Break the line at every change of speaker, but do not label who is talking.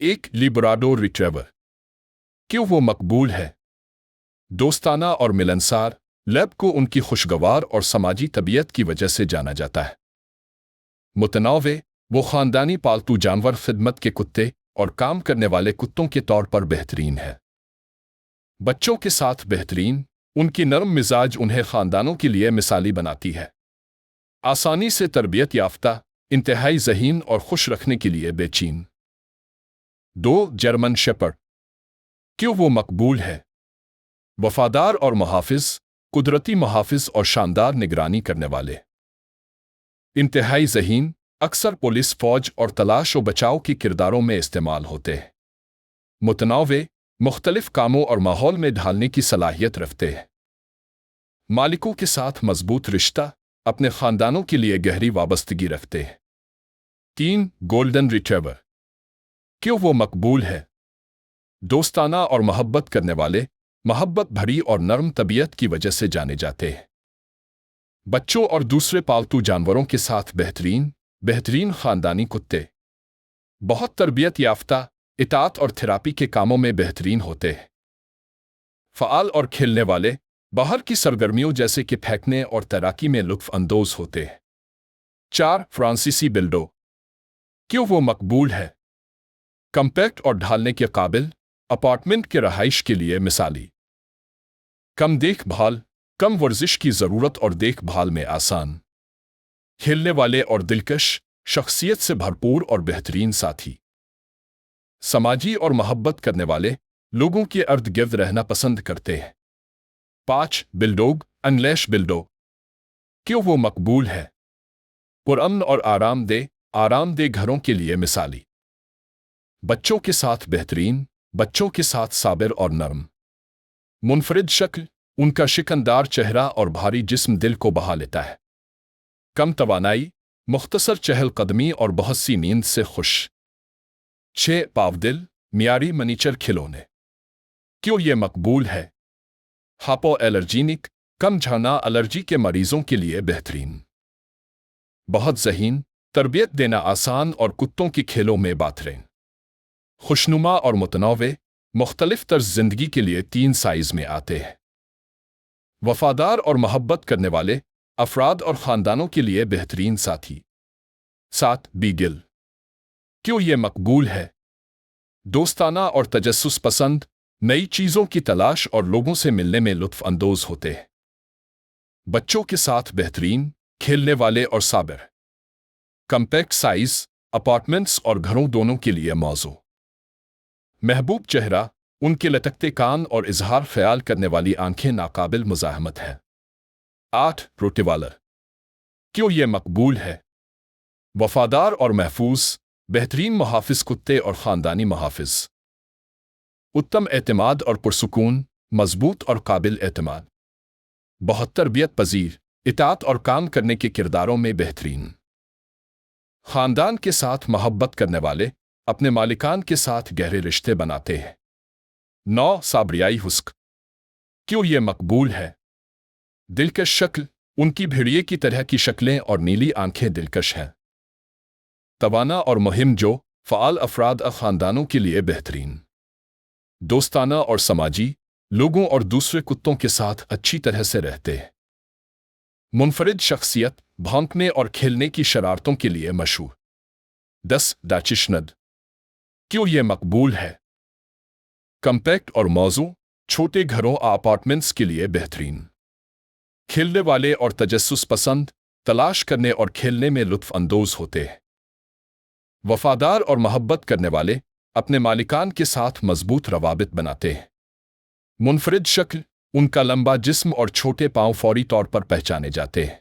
एक लिब्राडोर रिट्रीवर। क्यों वो मकबूल है? दोस्ताना और मिलनसार, लैब को उनकी खुशगवार और समाजी तबीयत की वजह से जाना जाता है। मुतनावे, वो ख़ानदानी पालतू जानवर खिदमत के कुत्ते और काम करने वाले कुत्तों के तौर पर बेहतरीन है। बच्चों के साथ बेहतरीन, उनकी नरम मिजाज उन्हें ख़ानदानों के लिए मिसाली बनाती है। आसानी से तरबियत याफ्ता, इंतहाई ज़हीन और खुश रखने के लिए बेचैन। 2 जर्मन शेपर्ड। क्यों वो मकबूल है? वफादार और मुहाफिज, कुदरती मुहाफिज और शानदार निगरानी करने वाले। इंतहाई ज़हीन, अक्सर पुलिस, फौज और तलाश व बचाव के किरदारों में इस्तेमाल होते हैं। मुतनावे, मुख्तलिफ कामों और माहौल में ढालने की सलाहियत रखते हैं। मालिकों के साथ मजबूत रिश्ता, अपने ख़ानदानों के लिए गहरी वाबस्तगी रखते हैं। 3 गोल्डन रिट्रीवर। क्यों वो मकबूल है? दोस्ताना और मोहब्बत करने वाले, मोहब्बत भरी और नरम तबीयत की वजह से जाने जाते हैं। बच्चों और दूसरे पालतू जानवरों के साथ बेहतरीन ख़ानदानी कुत्ते। बहुत तरबियत याफ्ता, इताअत और थेरापी के कामों में बेहतरीन होते हैं। फ़आल और खेलने वाले, बाहर की सरगर्मियों जैसे कि फेंकने और तैराकी में लुत्फ़ अंदोज़ होते हैं। 4 फ्रांसीसी बिल्डो। क्यों वो मकबूल है? कम्पैक्ट और ढालने के काबिल, अपार्टमेंट के रहाइश के लिए मिसाली। कम देखभाल, कम वर्जिश की ज़रूरत और देखभाल में आसान। खेलने वाले और दिलकश, शख्सियत से भरपूर और बेहतरीन साथी। समाजी और मोहब्बत करने वाले, लोगों के अर्द गिर्द रहना पसंद करते हैं। 5 बिल्डोग अंग्लिश बिल्डो। क्यों वो मकबूल है? पुरअमन और आरामदेह घरों के लिए मिसाली। बच्चों के साथ बेहतरीन, बच्चों के साथ साबिर और नरम। मुनफरिद शक्ल, उनका शिकनदार चेहरा और भारी जिस्म दिल को बहा लेता है। कम तवानाई, मुख्तसर चहलकदमी और बहुत सी नींद से खुश। 6 पावदिल मियारी मनीचर खिलौने। क्यों ये मकबूल है? हापो एलर्जीनिक, कम झरना एलर्जी के मरीजों के लिए बेहतरीन। बहुत ज़हीन, तरबियत देना आसान और कुत्तों की खेलों में बाथरें। खुशनुमा और मुतनव्वे, मुख्तलिफ तर्ज जिंदगी के लिए 3 साइज में आते हैं। वफादार और मोहब्बत करने वाले, अफराद और ख़ानदानों के लिए बेहतरीन साथी। 7 बीगल। क्यों ये मकबूल है? दोस्ताना और तजस्सुस पसंद, नई चीज़ों की तलाश और लोगों से मिलने में लुत्फ़ अंदोज़ होते हैं। बच्चों के साथ बेहतरीन, खेलने वाले और साबिर। कम्पैक्ट साइज, अपार्टमेंट्स और घरों दोनों के लिए मौजू। महबूब चेहरा, उनके लटकते कान और इजहार ख्याल करने वाली आंखें नाकाबिल मुज़ाहमत है। 8 रोटीवालर। क्यों ये मकबूल है? वफादार और महफूज, बेहतरीन मुहाफिज कुत्ते और ख़ानदानी मुहाफिज। उत्तम एतमाद और पुरसुकून, मजबूत और काबिल एतमाद। बहुत तरबियत पजीर, इताअत और काम करने के किरदारों में बेहतरीन। ख़ानदान के साथ मोहब्बत करने वाले, अपने मालिकान के साथ गहरे रिश्ते बनाते हैं। 9 साबरियाई हुस्क। क्यों ये मकबूल है? दिलकश शक्ल, उनकी भेड़िए की तरह की शक्लें और नीली आंखें दिलकश हैं। तवाना और मुहिम जो, फ़आल अफराद ख़ानदानों के लिए बेहतरीन। दोस्ताना और समाजी, लोगों और दूसरे कुत्तों के साथ अच्छी तरह से रहते हैं। मुनफरिद शख्सियत, भौंकने और खेलने की शरारतों के लिए मशहूर। 10 डाचिशनद। क्यों ये मकबूल है? कम्पैक्ट और मौजू, छोटे घरों अपार्टमेंट्स के लिए बेहतरीन। खेलने वाले और तजस्सुस पसंद, तलाश करने और खेलने में लुत्फ़ अंदोज़ होते हैं। वफादार और मोहब्बत करने वाले, अपने मालिकान के साथ मजबूत रवाबित बनाते हैं। मुनफरिद शक्ल, उनका लंबा जिस्म और छोटे पांव फौरी तौर पर पहचाने जाते हैं।